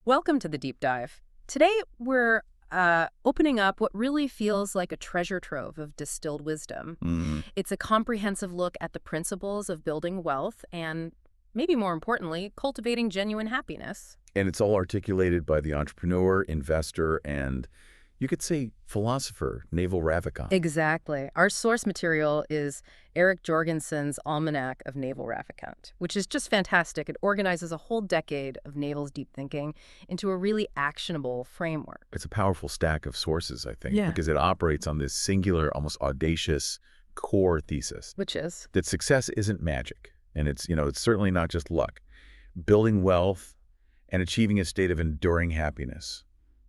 Welcome to the deep dive. Today, we're opening up what really feels like a treasure trove of distilled wisdom. Mm, It's a comprehensive look at the principles of building wealth and, maybe more importantly, cultivating genuine happiness. and it's all articulated by the entrepreneur, investor, and you could say philosopher, Naval Ravikant. Exactly. Our source material is Eric Jorgensen's Almanack of Naval Ravikant, which is just fantastic. It organizes a whole decade of Naval's deep thinking into a really actionable framework. It's a powerful stack of sources, I think, Yeah. because it operates on this singular, almost audacious core thesis Which is? that success isn't magic. And it's certainly not just luck. Building wealth and achieving a state of enduring happiness.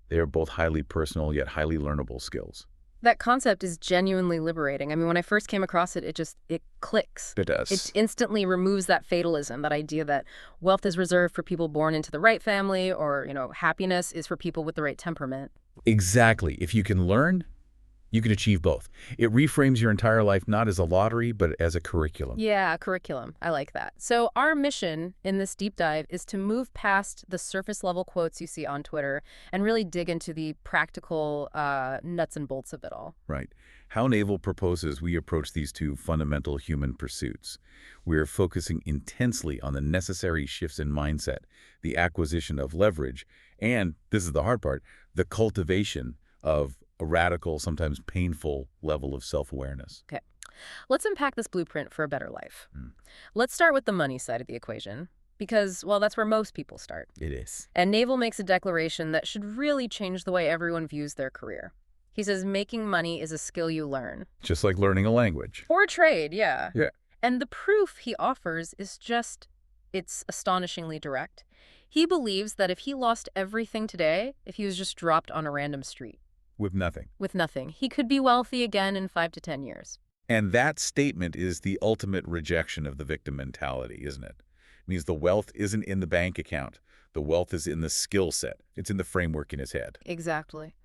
They are both highly personal yet highly learnable skills. That concept is genuinely liberating. I mean, when I first came across it, it clicks. It does. It instantly removes that fatalism, that idea that wealth is reserved for people born into the right family or, happiness is for people with the right temperament. Exactly. If you can learn, you can achieve both. It reframes your entire life not as a lottery, but as a curriculum. Yeah, curriculum. I like that. So our mission in this deep dive is to move past the surface level quotes you see on Twitter and really dig into the practical nuts and bolts of it all. Right. How Naval proposes we approach these two fundamental human pursuits. We are focusing intensely on the necessary shifts in mindset, the acquisition of leverage, and, this is the hard part, the cultivation of a radical, sometimes painful level of self-awareness. Okay. Let's unpack this blueprint for a better life. Mm. Let's start with the money side of the equation because, well, that's where most people start. It is. And Naval makes a declaration that should really change the way everyone views their career. He says making money is a skill you learn. Just like learning a language. Or a trade, yeah. Yeah. And the proof he offers is it's astonishingly direct. He believes that if he lost everything today, if he was just dropped on a random street With nothing. with nothing, he could be wealthy again in 5 to 10 years. And that statement is the ultimate rejection of the victim mentality, isn't it? It means the wealth isn't in the bank account. The wealth is in the skill set. It's in the framework in his head. Exactly.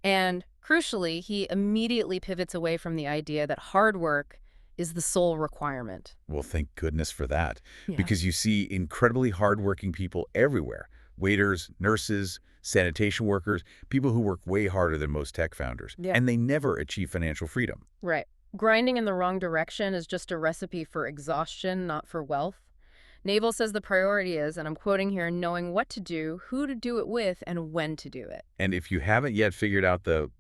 And crucially, he immediately pivots away from the idea that hard work is the sole requirement. Well, thank goodness for that. Yeah. Because you see incredibly hardworking people everywhere. Waiters, nurses, sanitation workers, people who work way harder than most tech founders. Yeah. And they never achieve financial freedom. Right. Grinding in the wrong direction is just a recipe for exhaustion, not for wealth. Naval says the priority is, and I'm quoting here, knowing what to do, who to do it with, and when to do it. And if you haven't yet figured out the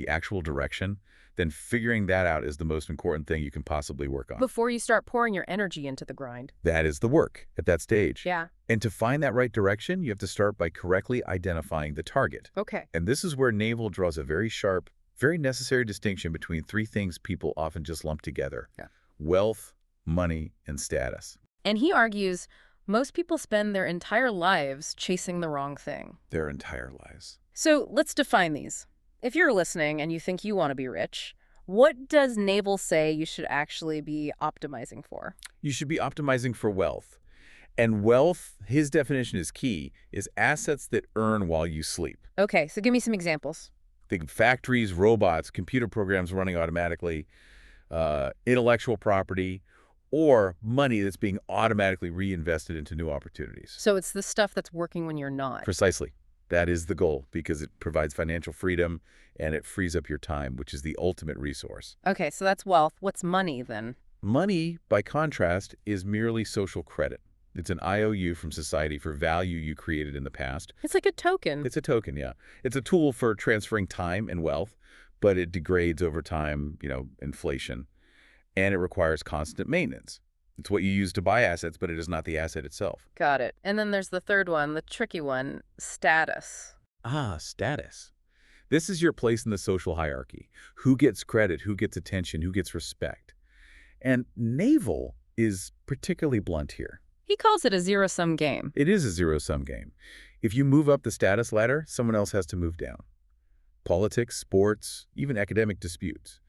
actual direction, then figuring that out is the most important thing you can possibly work on. Before you start pouring your energy into the grind. That is the work at that stage. Yeah. And to find that right direction, you have to start by correctly identifying the target. Okay. And this is where Naval draws a very sharp, very necessary distinction between three things people often just lump together. Yeah. Wealth, money, and status. And he argues most people spend their entire lives chasing the wrong thing. Their entire lives. So let's define these. If you're listening and you think you want to be rich, what does Naval say you should actually be optimizing for? You should be optimizing for wealth. And wealth, his definition is key, is assets that earn while you sleep. Okay, so give me some examples. Think of factories, robots, computer programs running automatically, intellectual property, or money that's being automatically reinvested into new opportunities. So it's the stuff that's working when you're not. Precisely. That is the goal because it provides financial freedom and it frees up your time, which is the ultimate resource. Okay, so that's wealth. What's money then? Money, by contrast, is merely social credit. It's an IOU from society for value you created in the past. It's like a token. It's a token, yeah. It's a tool for transferring time and wealth, but it degrades over time, inflation. And it requires constant maintenance. It's what you use to buy assets, but it is not the asset itself. Got it. And then there's the third one, the tricky one, status. Ah, status. This is your place in the social hierarchy. Who gets credit, who gets attention, who gets respect. And Naval is particularly blunt here. He calls it a zero-sum game. It is a zero-sum game. If you move up the status ladder, someone else has to move down. Politics, sports, even academic disputes.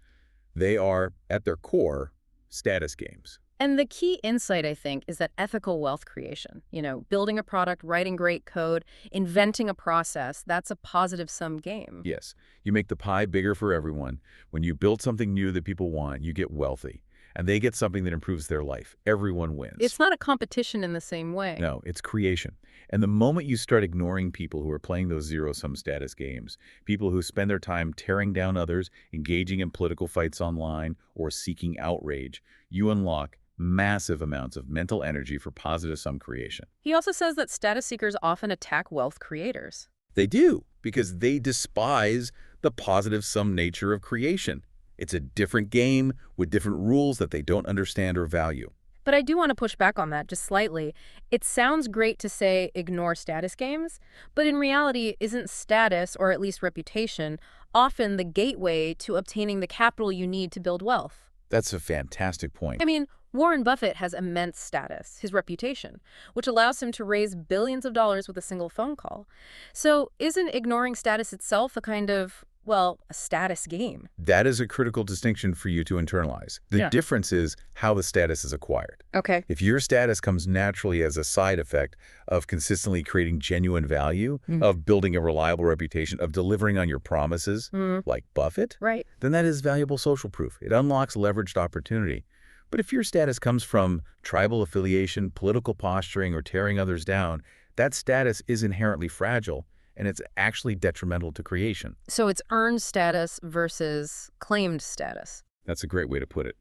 They are, at their core, status games. And the key insight, I think, is that ethical wealth creation, building a product, writing great code, inventing a process, that's a positive-sum game. Yes, you make the pie bigger for everyone. When you build something new that people want, you get wealthy. and they get something that improves their life. Everyone wins. It's not a competition in the same way. No, it's creation. And the moment you start ignoring people who are playing those zero-sum status games, people who spend their time tearing down others, engaging in political fights online, or seeking outrage, you unlock massive amounts of mental energy for positive sum creation. He also says that status seekers often attack wealth creators. They do, because they despise the positive sum nature of creation. It's a different game with different rules that they don't understand or value. But I do want to push back on that just slightly. It sounds great to say ignore status games, but in reality, isn't status, or at least reputation, often the gateway to obtaining the capital you need to build wealth? That's a fantastic point. I mean, Warren Buffett has immense status, his reputation, which allows him to raise billions of dollars with a single phone call. So isn't ignoring status itself a kind of, well, a status game? That is a critical distinction for you to internalize. The difference is how the status is acquired. Okay. If your status comes naturally as a side effect of consistently creating genuine value, of building a reliable reputation, of delivering on your promises, like Buffett, Right. then that is valuable social proof. It unlocks leveraged opportunity. But if your status comes from tribal affiliation, political posturing, or tearing others down, that status is inherently fragile, and it's actually detrimental to creation. So it's earned status versus claimed status. That's a great way to put it.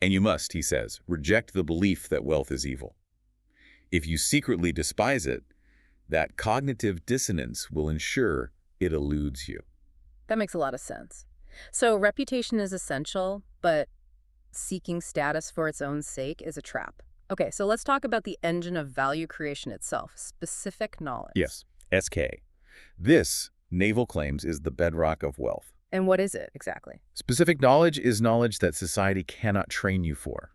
And you must, he says, reject the belief that wealth is evil. If you secretly despise it, that cognitive dissonance will ensure it eludes you. That makes a lot of sense. So reputation is essential, but seeking status for its own sake is a trap. Okay, so let's talk about the engine of value creation itself, specific knowledge. Yes, SK. This, Naval claims, is the bedrock of wealth. And what is it exactly? Specific knowledge is knowledge that society cannot train you for,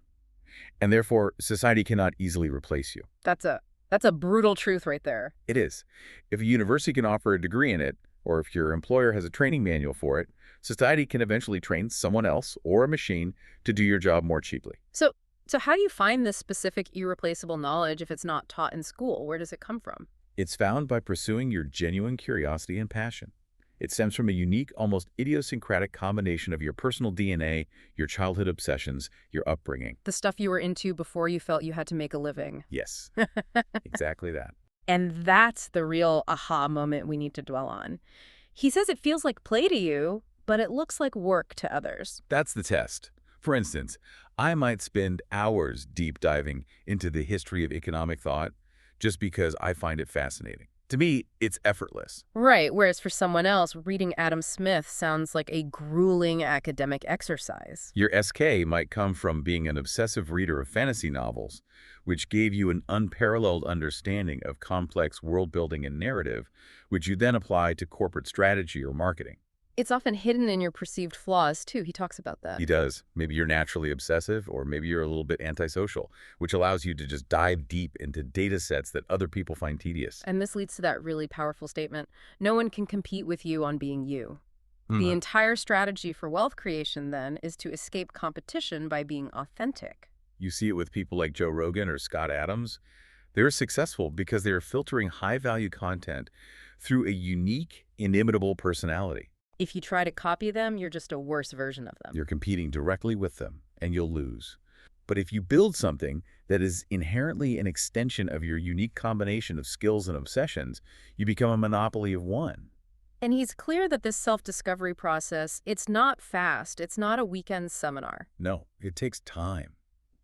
and therefore society cannot easily replace you. That's a brutal truth right there. It is. If a university can offer a degree in it, or if your employer has a training manual for it, society can eventually train someone else or a machine to do your job more cheaply. So how do you find this specific irreplaceable knowledge if it's not taught in school? Where does it come from? It's found by pursuing your genuine curiosity and passion. It stems from a unique, almost idiosyncratic combination of your personal DNA, your childhood obsessions, your upbringing. The stuff you were into before you felt you had to make a living. Yes, exactly that. And that's the real aha moment we need to dwell on. He says it feels like play to you, but it looks like work to others. That's the test. For instance, I might spend hours deep diving into the history of economic thought just because I find it fascinating. To me, it's effortless. Right, whereas for someone else, reading Adam Smith sounds like a grueling academic exercise. Your SK might come from being an obsessive reader of fantasy novels, which gave you an unparalleled understanding of complex world building and narrative, which you then apply to corporate strategy or marketing. It's often hidden in your perceived flaws, too. He talks about that. He does. Maybe you're naturally obsessive, or maybe you're a little bit antisocial, which allows you to just dive deep into data sets that other people find tedious. And this leads to that really powerful statement. No one can compete with you on being you. The entire strategy for wealth creation, then, is to escape competition by being authentic. You see it with people like Joe Rogan or Scott Adams. They're successful because they are filtering high-value content through a unique, inimitable personality. If you try to copy them, you're just a worse version of them. You're competing directly with them, and you'll lose. But if you build something that is inherently an extension of your unique combination of skills and obsessions, you become a monopoly of one. And he's clear that this self-discovery process, it's not fast. It's not a weekend seminar. No, it takes time,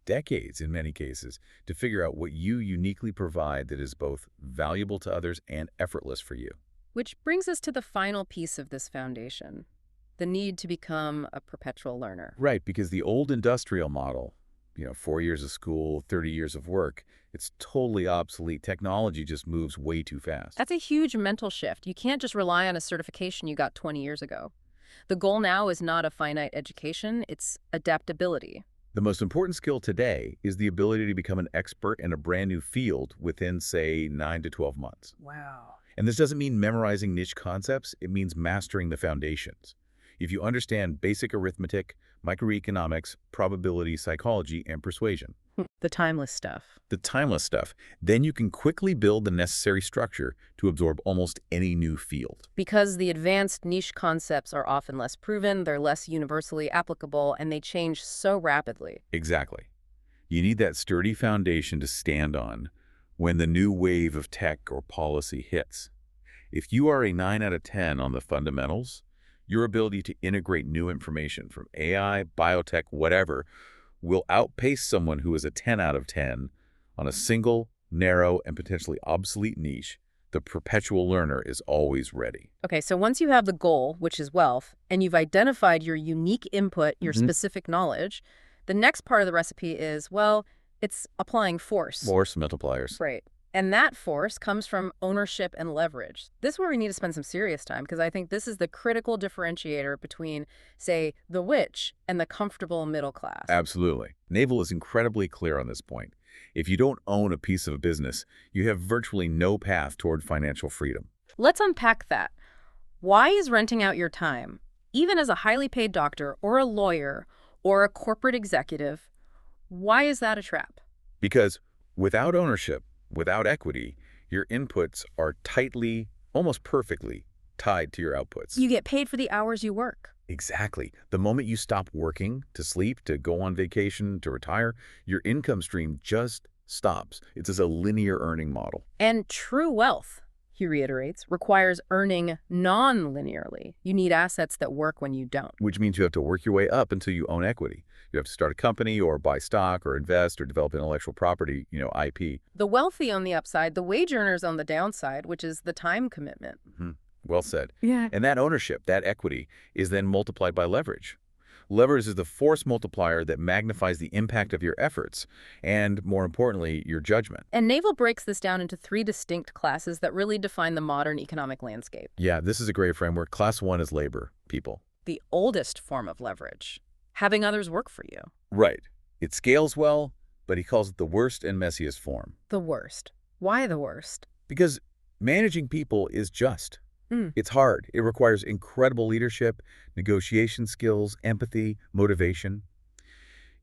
decades in many cases, to figure out what you uniquely provide that is both valuable to others and effortless for you. Which brings us to the final piece of this foundation, the need to become a perpetual learner. Right, because the old industrial model, 4 years of school, 30 years of work, it's totally obsolete. Technology just moves way too fast. That's a huge mental shift. You can't just rely on a certification you got 20 years ago. The goal now is not a finite education, it's adaptability. The most important skill today is the ability to become an expert in a brand new field within, say, 9 to 12 months. Wow. And this doesn't mean memorizing niche concepts. It means mastering the foundations. if you understand basic arithmetic, microeconomics, probability psychology, and persuasion. The timeless stuff. The timeless stuff. Then you can quickly build the necessary structure to absorb almost any new field. Because the advanced niche concepts are often less proven, they're less universally applicable, and they change so rapidly. Exactly. You need that sturdy foundation to stand on when the new wave of tech or policy hits. If you are a 9 out of 10 on the fundamentals, your ability to integrate new information from AI, biotech, whatever, will outpace someone who is a 10 out of 10 on a single, narrow, and potentially obsolete niche. The perpetual learner is always ready. Okay, so once you have the goal, which is wealth, and you've identified your unique input, your specific knowledge, the next part of the recipe is, well, it's applying force. Force multipliers. Right. And that force comes from ownership and leverage. This is where we need to spend some serious time, because I think this is the critical differentiator between, say, the rich and the comfortable middle class. Absolutely. Naval is incredibly clear on this point. If you don't own a piece of a business, you have virtually no path toward financial freedom. Let's unpack that. Why is renting out your time, even as a highly paid doctor or a lawyer or a corporate executive, why is that a trap? Because without ownership, without equity, your inputs are tightly, almost perfectly, tied to your outputs. You get paid for the hours you work. Exactly. The moment you stop working, to sleep, to go on vacation, to retire, your income stream just stops. It's as a linear earning model. And true wealth, he reiterates, requires earning non-linearly. You need assets that work when you don't. Which means you have to work your way up until you own equity. You have to start a company or buy stock or invest or develop intellectual property, IP. The wealthy on the upside, the wage earners on the downside, which is the time commitment. Well said. Yeah. And that ownership, that equity, is then multiplied by leverage. Leverage is the force multiplier that magnifies the impact of your efforts and, more importantly, your judgment. And Naval breaks this down into 3 distinct classes that really define the modern economic landscape. Yeah, this is a great framework. Class 1 is labor, people. The oldest form of leverage, having others work for you. Right. It scales well, but he calls it the worst and messiest form. The worst. Why the worst? Because managing people is just. It's hard. It requires incredible leadership, negotiation skills, empathy, motivation.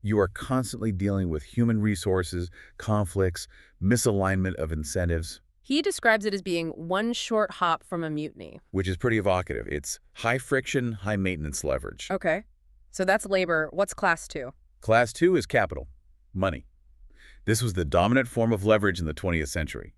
You are constantly dealing with human resources, conflicts, misalignment of incentives. He describes it as being one short hop from a mutiny. Which is pretty evocative. It's high friction, high maintenance leverage. Okay. So that's labor. What's class 2? Class 2 is capital, money. This was the dominant form of leverage in the 20th century,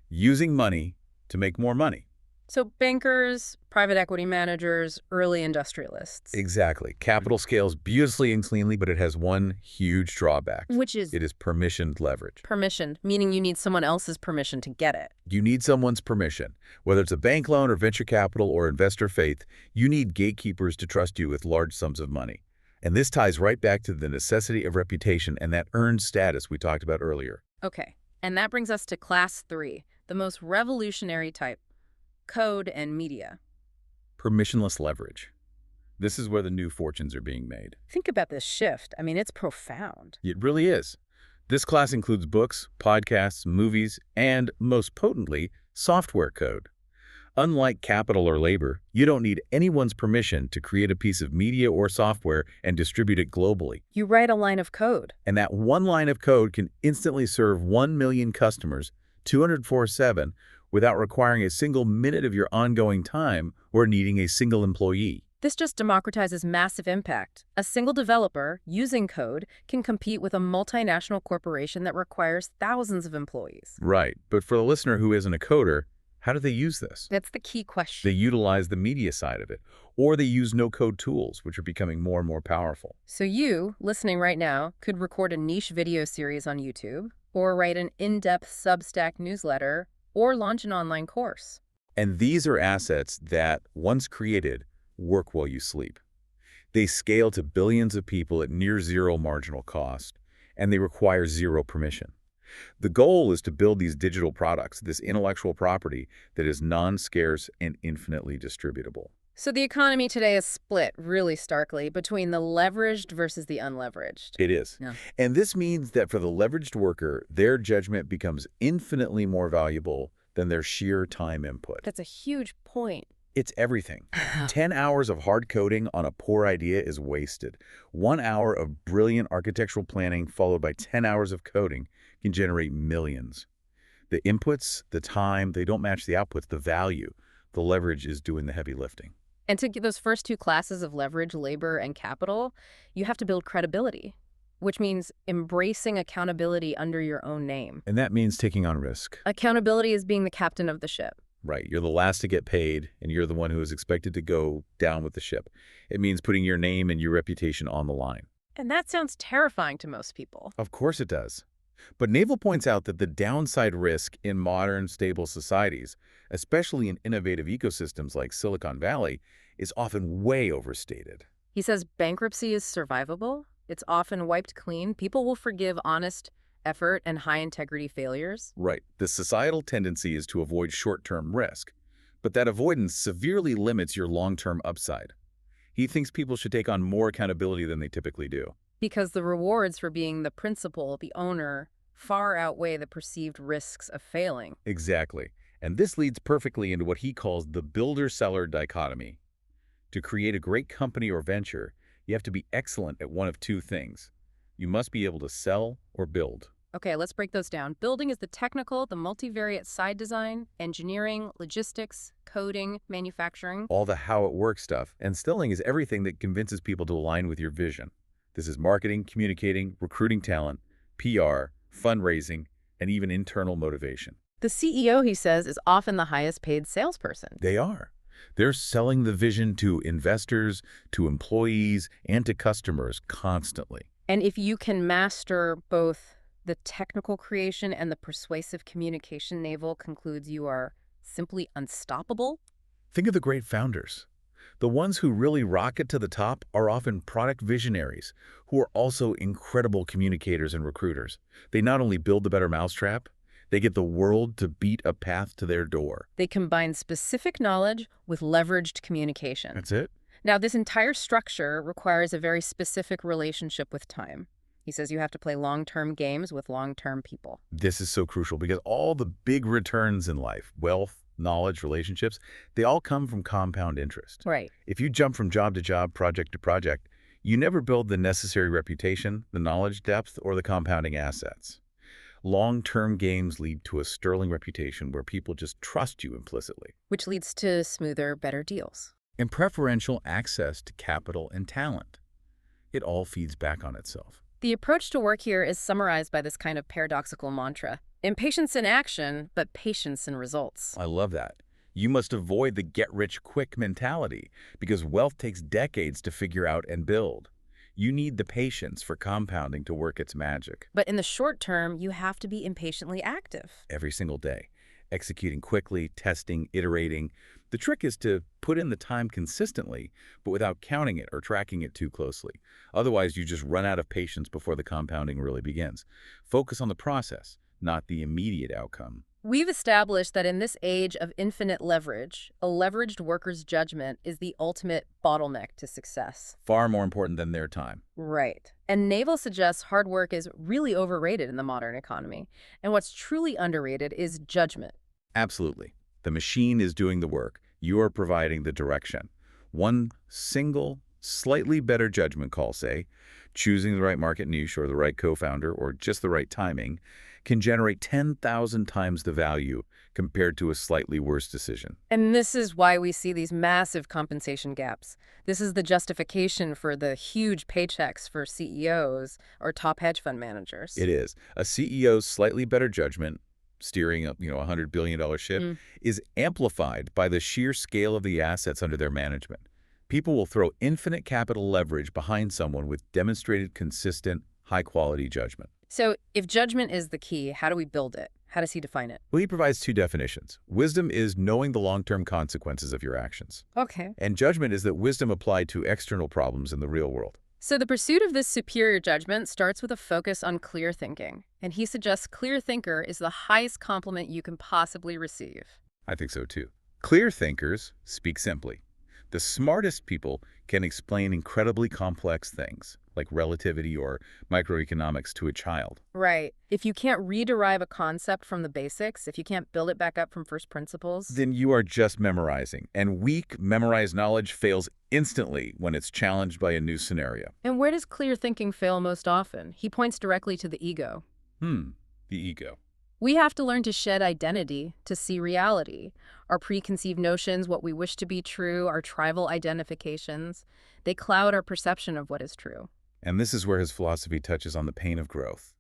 using money to make more money. So bankers, private equity managers, early industrialists. Exactly. Capital scales beautifully and cleanly, but it has one huge drawback. Which is? It is permissioned leverage. Permission, meaning you need someone else's permission to get it. You need someone's permission. Whether it's a bank loan or venture capital or investor faith, you need gatekeepers to trust you with large sums of money. And this ties right back to the necessity of reputation and that earned status we talked about earlier. Okay. And that brings us to class 3, the most revolutionary type. Code and media. Permissionless leverage. This is where the new fortunes are being made. Think about this shift. I mean, it's profound. It really is. This class includes books, podcasts, movies, and, most potently, software code. Unlike capital or labor, you don't need anyone's permission to create a piece of media or software and distribute it globally. You write a line of code. And that one line of code can instantly serve 1 million customers, 204/7, without requiring a single minute of your ongoing time or needing a single employee. This just democratizes massive impact. A single developer, using code, can compete with a multinational corporation that requires thousands of employees. Right, but for the listener who isn't a coder, how do they use this? That's the key question. They utilize the media side of it, or they use no-code tools, which are becoming more and more powerful. So you, listening right now, could record a niche video series on YouTube, or write an in-depth Substack newsletter, or launch an online course. And these are assets that, once created, work while you sleep. They scale to billions of people at near zero marginal cost, and they require zero permission. The goal is to build these digital products, this intellectual property that is non-scarce and infinitely distributable. So the economy today is split really starkly between the leveraged versus the unleveraged. It is. Yeah. And this means that for the leveraged worker, their judgment becomes infinitely more valuable than their sheer time input. That's a huge point. It's everything. 10 hours of hard coding on a poor idea is wasted. 1 hour of brilliant architectural planning followed by 10 hours of coding can generate millions. The inputs, the time, they don't match the outputs, the value. The leverage is doing the heavy lifting. And to get those first two classes of leverage, labor and capital, you have to build credibility, which means embracing accountability under your own name. And that means taking on risk. Accountability is being the captain of the ship. Right. You're the last to get paid, and you're the one who is expected to go down with the ship. It means putting your name and your reputation on the line. And that sounds terrifying to most people. Of course it does. But Naval points out that the downside risk in modern, stable societies, especially in innovative ecosystems like Silicon Valley, is often way overstated. He says bankruptcy is survivable. It's often wiped clean. People will forgive honest effort and high-integrity failures. Right. The societal tendency is to avoid short-term risk, but that avoidance severely limits your long-term upside. He thinks people should take on more accountability than they typically do. Because the rewards for being the principal, the owner, far outweigh the perceived risks of failing. Exactly. And this leads perfectly into what he calls the builder-seller dichotomy. To create a great company or venture, you have to be excellent at one of two things. You must be able to sell or build. Okay, let's break those down. Building is the technical, the multivariate side design, engineering, logistics, coding, manufacturing. All the how it works stuff. And selling is everything that convinces people to align with your vision. This is marketing, communicating, recruiting talent, PR, fundraising, and even internal motivation. The CEO, he says, is often the highest paid salesperson. They are. They're selling the vision to investors, to employees, and to customers constantly. And if you can master both the technical creation and the persuasive communication, Naval concludes you are simply unstoppable. Think of the great founders. The ones who really rocket to the top are often product visionaries, who are also incredible communicators and recruiters. They not only build the better mousetrap, they get the world to beat a path to their door. They combine specific knowledge with leveraged communication. That's it. Now, this entire structure requires a very specific relationship with time. He says you have to play long-term games with long-term people. This is so crucial because all the big returns in life, wealth, knowledge, relationships, they all come from compound interest. Right. If you jump from job to job, project to project, you never build the necessary reputation, the knowledge depth, or the compounding assets. Long-term games lead to a sterling reputation where people just trust you implicitly. Which leads to smoother, better deals. And preferential access to capital and talent. It all feeds back on itself. The approach to work here is summarized by this kind of paradoxical mantra. Impatience in action, but patience in results. I love that. You must avoid the get-rich-quick mentality because wealth takes decades to figure out and build. You need the patience for compounding to work its magic. But in the short term, you have to be impatiently active. Every single day, executing quickly, testing, iterating. The trick is to put in the time consistently, but without counting it or tracking it too closely. Otherwise, you just run out of patience before the compounding really begins. Focus on the process, not the immediate outcome. We've established that in this age of infinite leverage, a leveraged worker's judgment is the ultimate bottleneck to success. Far more important than their time. Right. And Naval suggests hard work is really overrated in the modern economy. And what's truly underrated is judgment. Absolutely. The machine is doing the work. You are providing the direction. One single, slightly better judgment call, say, choosing the right market niche or the right co-founder or just the right timing, can generate 10,000 times the value compared to a slightly worse decision. And this is why we see these massive compensation gaps. This is the justification for the huge paychecks for CEOs or top hedge fund managers. It is. A CEO's slightly better judgment, steering a $100 billion ship, is amplified by the sheer scale of the assets under their management. People will throw infinite capital leverage behind someone with demonstrated, consistent, high-quality judgment. So if judgment is the key, how do we build it? How does he define it? Well, he provides two definitions. Wisdom is knowing the long-term consequences of your actions. Okay. And judgment is that wisdom applied to external problems in the real world. So the pursuit of this superior judgment starts with a focus on clear thinking. And he suggests clear thinker is the highest compliment you can possibly receive. I think so too. Clear thinkers speak simply. The smartest people can explain incredibly complex things, like relativity or microeconomics, to a child. Right. If you can't rederive a concept from the basics, if you can't build it back up from first principles. Then you are just memorizing, and weak, memorized knowledge fails instantly when it's challenged by a new scenario. And where does clear thinking fail most often? He points directly to the ego. The ego. We have to learn to shed identity to see reality. Our preconceived notions, what we wish to be true, our tribal identifications, they cloud our perception of what is true. And this is where his philosophy touches on the pain of growth.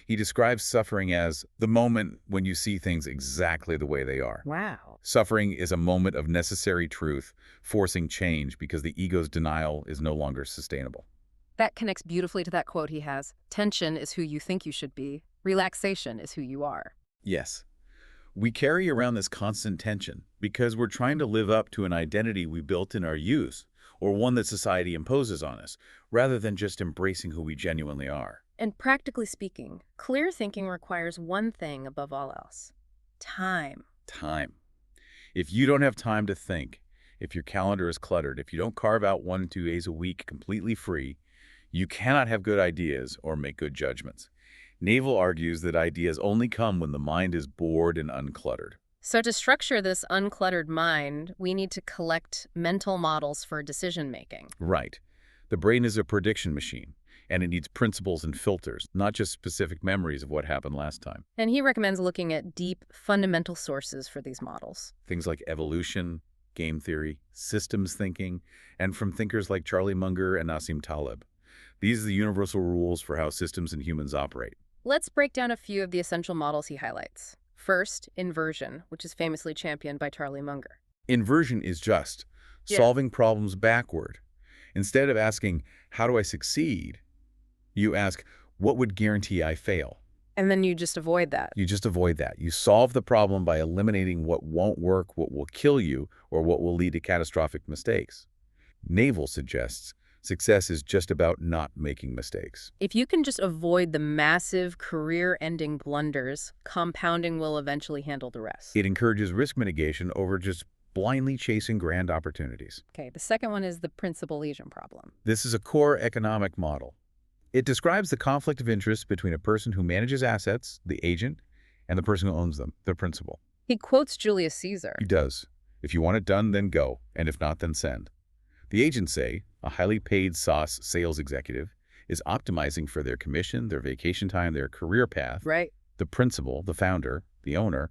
He describes suffering as the moment when you see things exactly the way they are. Wow. Suffering is a moment of necessary truth, forcing change because the ego's denial is no longer sustainable. That connects beautifully to that quote he has. Tension is who you think you should be. Relaxation is who you are. Yes, we carry around this constant tension because we're trying to live up to an identity we built in our youth, or one that society imposes on us, rather than just embracing who we genuinely are. And practically speaking, clear thinking requires one thing above all else: time. Time. If you don't have time to think, if your calendar is cluttered, if you don't carve out 1 to 2 days a week completely free, you cannot have good ideas or make good judgments. Naval argues that ideas only come when the mind is bored and uncluttered. So to structure this uncluttered mind, we need to collect mental models for decision making. Right. The brain is a prediction machine, and it needs principles and filters, not just specific memories of what happened last time. And he recommends looking at deep, fundamental sources for these models. Things like evolution, game theory, systems thinking, and from thinkers like Charlie Munger and Nassim Taleb. These are the universal rules for how systems and humans operate. Let's break down a few of the essential models he highlights. First, inversion, which is famously championed by Charlie Munger. Inversion is just Yeah. solving problems backward. Instead of asking, how do I succeed? You ask, what would guarantee I fail? And then you just avoid that. You just avoid that. You solve the problem by eliminating what won't work, what will kill you, or what will lead to catastrophic mistakes. Naval suggests success is just about not making mistakes. If you can just avoid the massive career-ending blunders, compounding will eventually handle the rest. It encourages risk mitigation over just blindly chasing grand opportunities. Okay, the second one is the principal lesion problem. This is a core economic model. It describes the conflict of interest between a person who manages assets, the agent, and the person who owns them, the principal. He quotes Julius Caesar. He does. If you want it done, then go, and if not, then send. The agents say a highly paid sauce sales executive is optimizing for their commission, their vacation time, their career path. Right. The principal, the founder, the owner,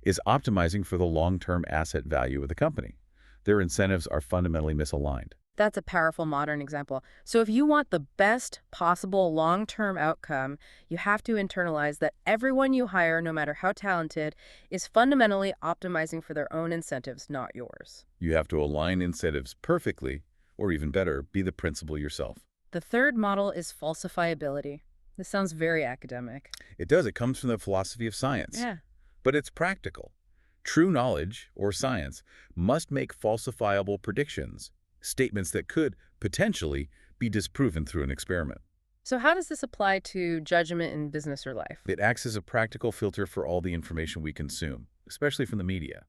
is optimizing for the long-term asset value of the company. Their incentives are fundamentally misaligned. That's a powerful modern example. So if you want the best possible long-term outcome, you have to internalize that everyone you hire, no matter how talented, is fundamentally optimizing for their own incentives, not yours. You have to align incentives perfectly, or even better, be the principal yourself. The third model is falsifiability. This sounds very academic. It does. It comes from the philosophy of science. Yeah. But it's practical. True knowledge, or science, must make falsifiable predictions, statements that could, potentially, be disproven through an experiment. So how does this apply to judgment in business or life? It acts as a practical filter for all the information we consume, especially from the media.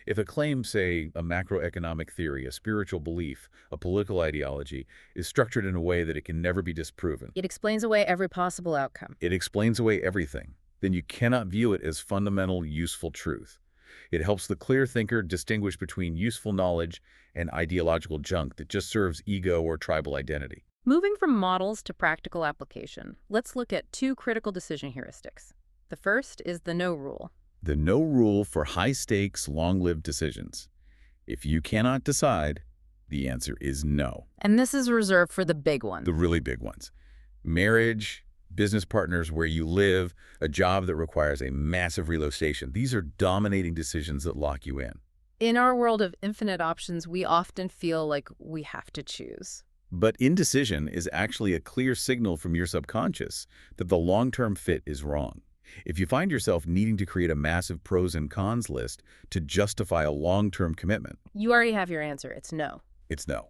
If a claim, say, a macroeconomic theory, a spiritual belief, a political ideology, is structured in a way that it can never be disproven, It explains away every possible outcome. it explains away everything, then you cannot view it as fundamental, useful truth. It helps the clear thinker distinguish between useful knowledge and ideological junk that just serves ego or tribal identity. Moving from models to practical application, let's look at two critical decision heuristics. The first is the no rule. The no rule for high-stakes, long-lived decisions. If you cannot decide, the answer is no. And this is reserved for the big ones. The really big ones. Marriage, business partners, where you live, a job that requires a massive relocation. These are dominating decisions that lock you in. In our world of infinite options, we often feel like we have to choose. But indecision is actually a clear signal from your subconscious that the long-term fit is wrong. If you find yourself needing to create a massive pros and cons list to justify a long-term commitment, You already have your answer. It's no. it's no.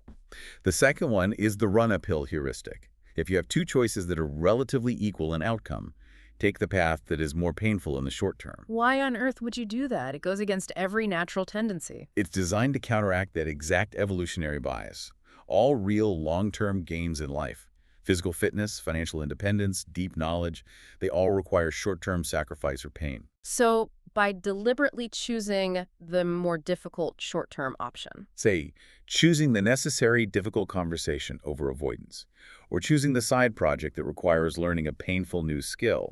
The second one is the run-uphill heuristic. If you have two choices that are relatively equal in outcome, Take the path that is more painful in the short term. Why on earth would you do that? It goes against every natural tendency. It's designed to counteract that exact evolutionary bias. All real long-term gains in life, physical fitness, financial independence, deep knowledge, they all require short-term sacrifice or pain. So, by deliberately choosing the more difficult short-term option. Say, choosing the necessary difficult conversation over avoidance, or choosing the side project that requires learning a painful new skill,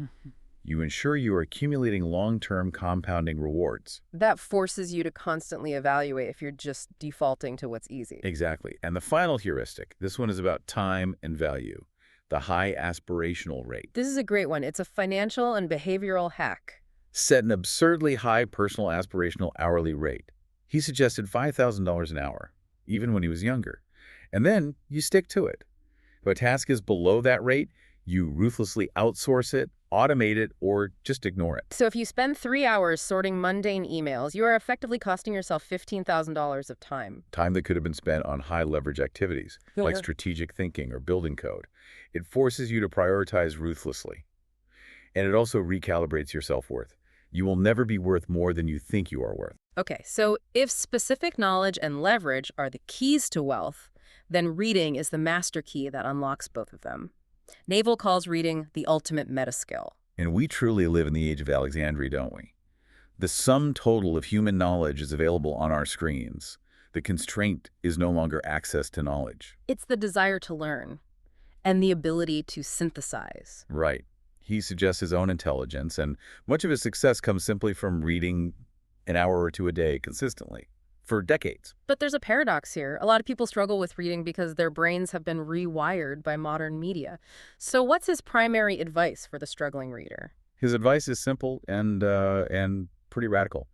you ensure you are accumulating long-term compounding rewards. That forces you to constantly evaluate if you're just defaulting to what's easy. Exactly. And the final heuristic, this one is about time and value, the high aspirational rate. This is a great one. It's a financial and behavioral hack. Set an absurdly high personal aspirational hourly rate. He suggested $5,000 an hour, even when he was younger. And then you stick to it. If a task is below that rate, you ruthlessly outsource it, automate it, or just ignore it. So if you spend 3 hours sorting mundane emails, you are effectively costing yourself $15,000 of time. Time that could have been spent on high-leverage activities, like strategic thinking or building code. It forces you to prioritize ruthlessly. And it also recalibrates your self-worth. You will never be worth more than you think you are worth. Okay, so if specific knowledge and leverage are the keys to wealth, then reading is the master key that unlocks both of them. Naval calls reading the ultimate meta skill. And we truly live in the age of Alexandria, don't we? The sum total of human knowledge is available on our screens. The constraint is no longer access to knowledge. It's the desire to learn and the ability to synthesize. Right. He suggests his own intelligence, and much of his success comes simply from reading an hour or two a day consistently for decades. But there's a paradox here. A lot of people struggle with reading because their brains have been rewired by modern media. So what's his primary advice for the struggling reader? His advice is simple and pretty radical.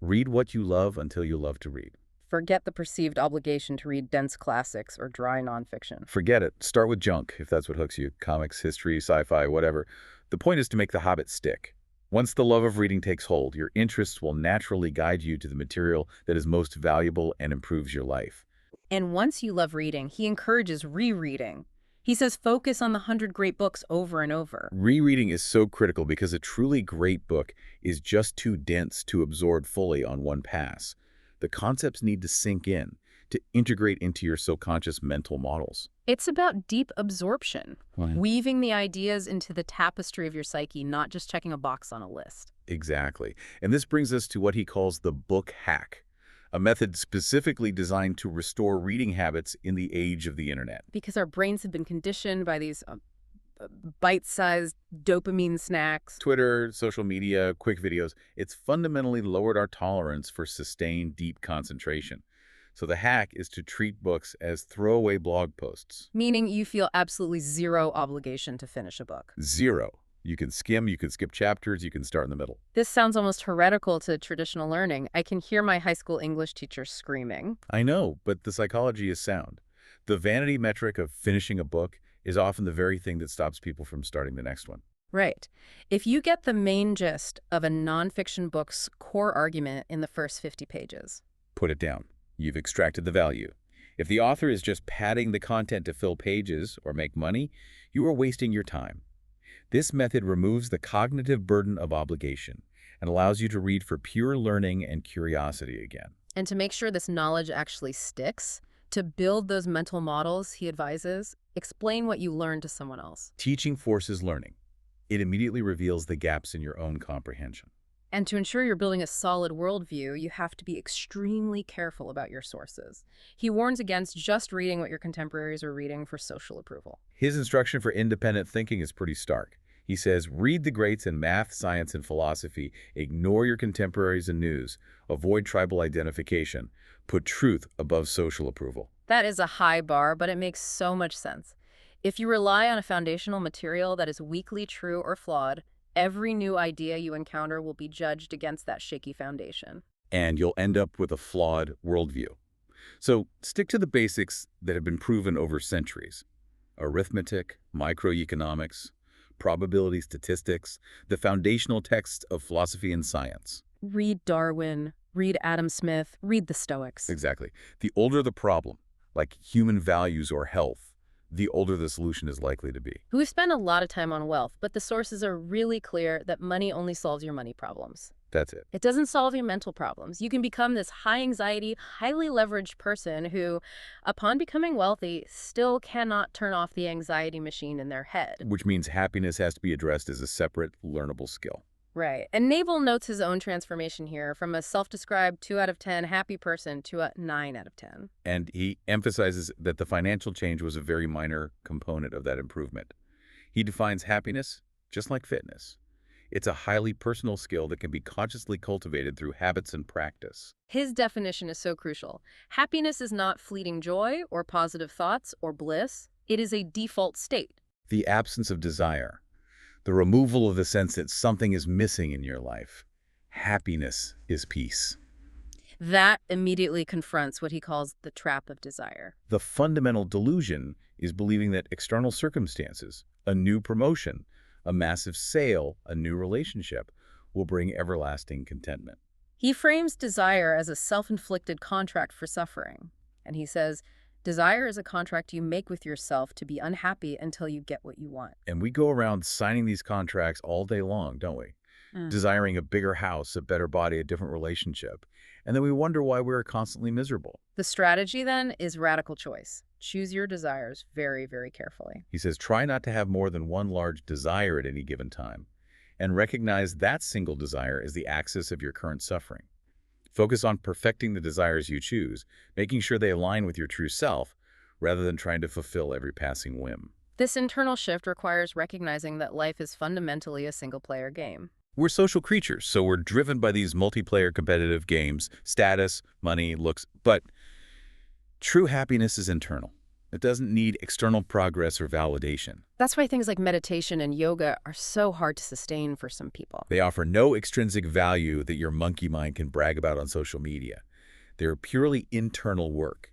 Read what you love until you love to read. Forget the perceived obligation to read dense classics or dry nonfiction. Forget it. Start with junk, if that's what hooks you. Comics, history, sci-fi, whatever. The point is to make the habit stick. Once the love of reading takes hold, your interests will naturally guide you to the material that is most valuable and improves your life. And once you love reading, he encourages rereading. He says focus on the 100 great books over and over. Rereading is so critical because a truly great book is just too dense to absorb fully on one pass. The concepts need to sink in, to integrate into your subconscious mental models. It's about deep absorption, Right. weaving the ideas into the tapestry of your psyche, not just checking a box on a list. Exactly. And this brings us to what he calls the book hack, a method specifically designed to restore reading habits in the age of the internet. Because our brains have been conditioned by these bite-sized dopamine snacks. Twitter, social media, quick videos, it's fundamentally lowered our tolerance for sustained, deep concentration. So the hack is to treat books as throwaway blog posts. Meaning you feel absolutely zero obligation to finish a book. Zero. You can skim, you can skip chapters, you can start in the middle. This sounds almost heretical to traditional learning. I can hear my high school English teacher screaming. I know, but the psychology is sound. The vanity metric of finishing a book is often the very thing that stops people from starting the next one. Right. If you get the main gist of a nonfiction book's core argument in the first 50 pages. Put it down. You've extracted the value. If the author is just padding the content to fill pages or make money, you are wasting your time. This method removes the cognitive burden of obligation and allows you to read for pure learning and curiosity again. And to make sure this knowledge actually sticks, to build those mental models, he advises, explain what you learned to someone else. Teaching forces learning. It immediately reveals the gaps in your own comprehension. And to ensure you're building a solid worldview, you have to be extremely careful about your sources. He warns against just reading what your contemporaries are reading for social approval. His instruction for independent thinking is pretty stark. He says, read the greats in math, science, and philosophy. Ignore your contemporaries in news. Avoid tribal identification. Put truth above social approval. That is a high bar, but it makes so much sense. If you rely on a foundational material that is weakly true or flawed, every new idea you encounter will be judged against that shaky foundation. And you'll end up with a flawed worldview. So stick to the basics that have been proven over centuries. Arithmetic, microeconomics, probability statistics, the foundational texts of philosophy and science. Read Darwin, read Adam Smith, read the Stoics. Exactly. The older the problem, like human values or health, the older the solution is likely to be. We've spent a lot of time on wealth, but the sources are really clear that money only solves your money problems. That's it. It doesn't solve your mental problems. You can become this high anxiety, highly leveraged person who, upon becoming wealthy, still cannot turn off the anxiety machine in their head. Which means happiness has to be addressed as a separate, learnable skill. Right. And Naval notes his own transformation here from a self-described 2 out of 10 happy person to a 9 out of 10. And he emphasizes that the financial change was a very minor component of that improvement. He defines happiness just like fitness. It's a highly personal skill that can be consciously cultivated through habits and practice. His definition is so crucial. Happiness is not fleeting joy or positive thoughts or bliss. It is a default state. The absence of desire, the removal of the sense that something is missing in your life. Happiness is peace. That immediately confronts what he calls the trap of desire. The fundamental delusion is believing that external circumstances, a new promotion, a massive sale, a new relationship, will bring everlasting contentment. He frames desire as a self-inflicted contract for suffering. And he says, desire is a contract you make with yourself to be unhappy until you get what you want. And we go around signing these contracts all day long, don't we? Desiring a bigger house, a better body, a different relationship. And then we wonder why we're constantly miserable. The strategy, then, is radical choice. Choose your desires very, very carefully. He says, try not to have more than one large desire at any given time, and recognize that single desire is the axis of your current suffering. Focus on perfecting the desires you choose, making sure they align with your true self, rather than trying to fulfill every passing whim. This internal shift requires recognizing that life is fundamentally a single-player game. We're social creatures, so we're driven by these multiplayer competitive games, status, money, looks, but true happiness is internal. It doesn't need external progress or validation. That's why things like meditation and yoga are so hard to sustain for some people. They offer no extrinsic value that your monkey mind can brag about on social media. They're purely internal work.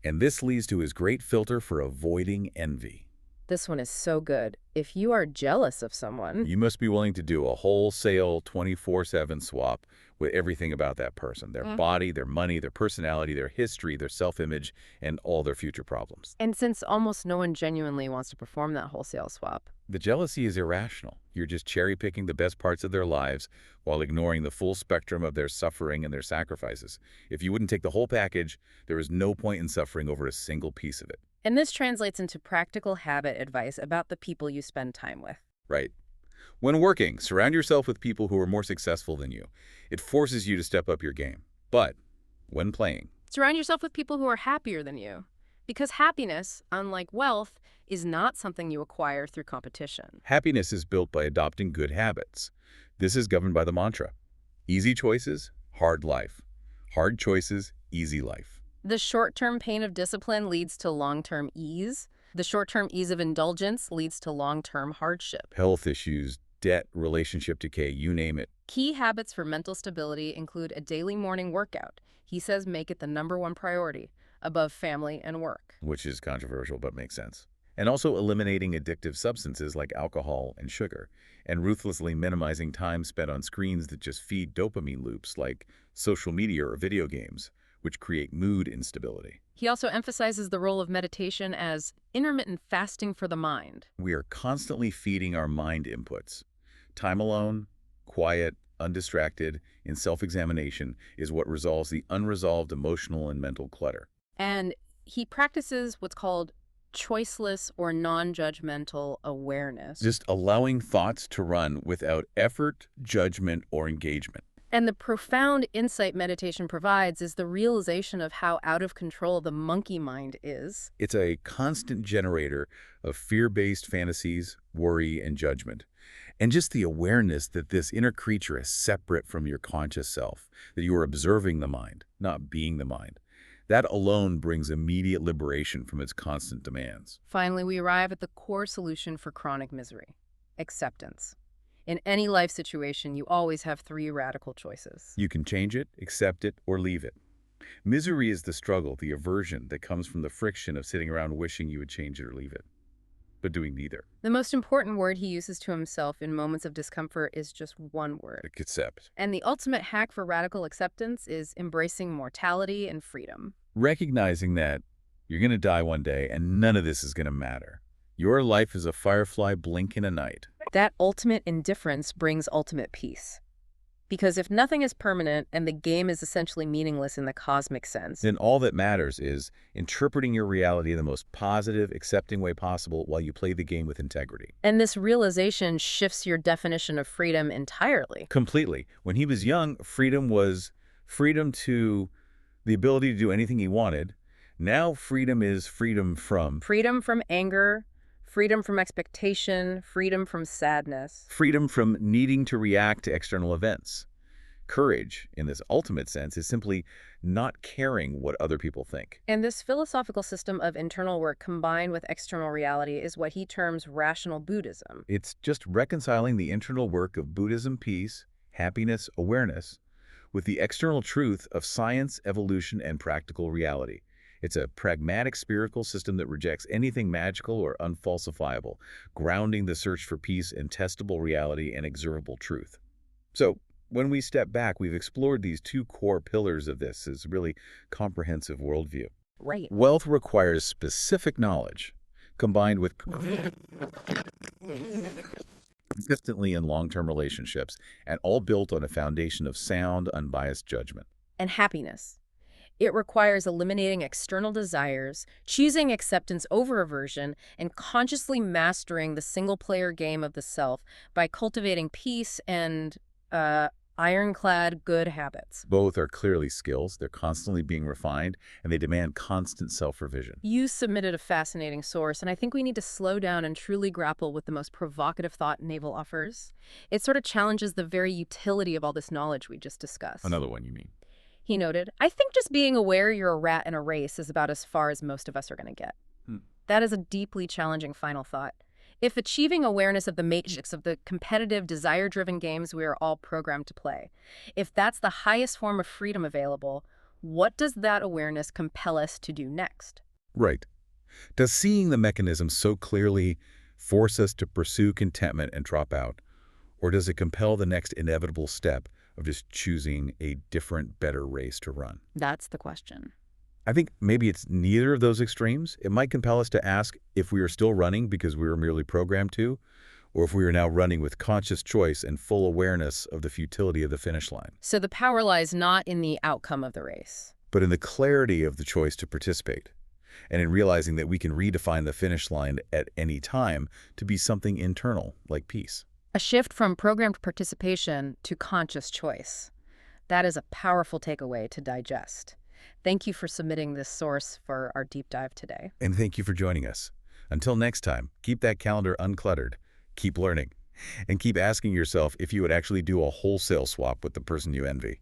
And this leads to his great filter for avoiding envy. This one is so good. If you are jealous of someone, You must be willing to do a wholesale 24/7 swap with everything about that person, their body, their money, their personality, their history, their self-image, and all their future problems. and since almost no one genuinely wants to perform that wholesale swap, The jealousy is irrational. You're just cherry-picking the best parts of their lives while ignoring the full spectrum of their suffering and their sacrifices. If you wouldn't take the whole package, there is no point in suffering over a single piece of it. and this translates into practical habit advice about the people you spend time with. Right. When working, surround yourself with people who are more successful than you. It forces you to step up your game. But when playing, Surround yourself with people who are happier than you. Because happiness, unlike wealth, is not something you acquire through competition. happiness is built by adopting good habits. This is governed by the mantra: easy choices, hard life. Hard choices, easy life. The short-term pain of discipline leads to long-term ease. The short-term ease of indulgence leads to long-term hardship. Health issues, debt, relationship decay, you name it. Key habits for mental stability include a daily morning workout. He says make it the #1 priority, above family and work. Which is controversial but makes sense. And also eliminating addictive substances like alcohol and sugar, and ruthlessly minimizing time spent on screens that just feed dopamine loops like social media or video games, which create mood instability. He also emphasizes the role of meditation as intermittent fasting for the mind. We are constantly feeding our mind inputs. Time alone, quiet, undistracted, in self-examination is what resolves the unresolved emotional and mental clutter. And he practices what's called choiceless or non-judgmental awareness. Just allowing thoughts to run without effort, judgment, or engagement. And the profound insight meditation provides is the realization of how out of control the monkey mind is. It's a constant generator of fear-based fantasies, worry, and judgment. And just the awareness that this inner creature is separate from your conscious self, that you are observing the mind, not being the mind. That alone brings immediate liberation from its constant demands. Finally, we arrive at the core solution for chronic misery: acceptance. In any life situation, you always have 3 radical choices. You can change it, accept it, or leave it. Misery is the struggle, the aversion that comes from the friction of sitting around wishing you would change it or leave it, but doing neither. The most important word he uses to himself in moments of discomfort is just one word. Accept. And the ultimate hack for radical acceptance is embracing mortality and freedom. Recognizing that You're going to die one day, and none of this is going to matter. Your life is a firefly blink in a night. That ultimate indifference brings ultimate peace. Because if nothing is permanent and the game is essentially meaningless in the cosmic sense, Then all that matters is interpreting your reality in the most positive, accepting way possible while you play the game with integrity. and this realization shifts your definition of freedom entirely. Completely. When he was young, freedom was freedom to the ability to do anything he wanted. Now freedom is freedom from Freedom from anger, freedom from expectation, freedom from sadness. freedom from needing to react to external events. Courage, in this ultimate sense, is simply not caring what other people think. And this philosophical system of internal work combined with external reality is what he terms rational Buddhism. It's just reconciling the internal work of Buddhism, peace, happiness, awareness, with the external truth of science, evolution, and practical reality. It's a pragmatic spiritual system that rejects anything magical or unfalsifiable, grounding the search for peace in testable reality and observable truth. So, when we step back, we've explored these two core pillars of this as really comprehensive worldview. Right. Wealth requires specific knowledge, combined with consistently in long-term relationships, and all built on a foundation of sound, unbiased judgment. And happiness. It requires eliminating external desires, choosing acceptance over aversion, and consciously mastering the single-player game of the self by cultivating peace and, ironclad good habits. Both are clearly skills, they're constantly being refined, and they demand constant self-revision. You submitted a fascinating source, and I think we need to slow down and truly grapple with the most provocative thought Naval offers. It sort of challenges the very utility of all this knowledge we just discussed. Another one, you mean? He noted, I think just being aware you're a rat in a race is about as far as most of us are going to get. That is a deeply challenging final thought. If achieving awareness of the matrix of the competitive, desire-driven games we are all programmed to play, if that's the highest form of freedom available, what does that awareness compel us to do next? Right. Does seeing the mechanism so clearly force us to pursue contentment and drop out? Or does it compel the next inevitable step of just choosing a different, better race to run? That's the question. I think maybe it's neither of those extremes. It might compel us to ask if we are still running because we were merely programmed to, or if we are now running with conscious choice and full awareness of the futility of the finish line, So the power lies not in the outcome of the race. but in the clarity of the choice to participate, and in realizing that we can redefine the finish line at any time to be something internal, like peace. A shift from programmed participation to conscious choice. That is a powerful takeaway to digest. Thank you for submitting this source for our deep dive today. And thank you for joining us. Until next time, keep that calendar uncluttered, keep learning, and keep asking yourself if you would actually do a wholesale swap with the person you envy.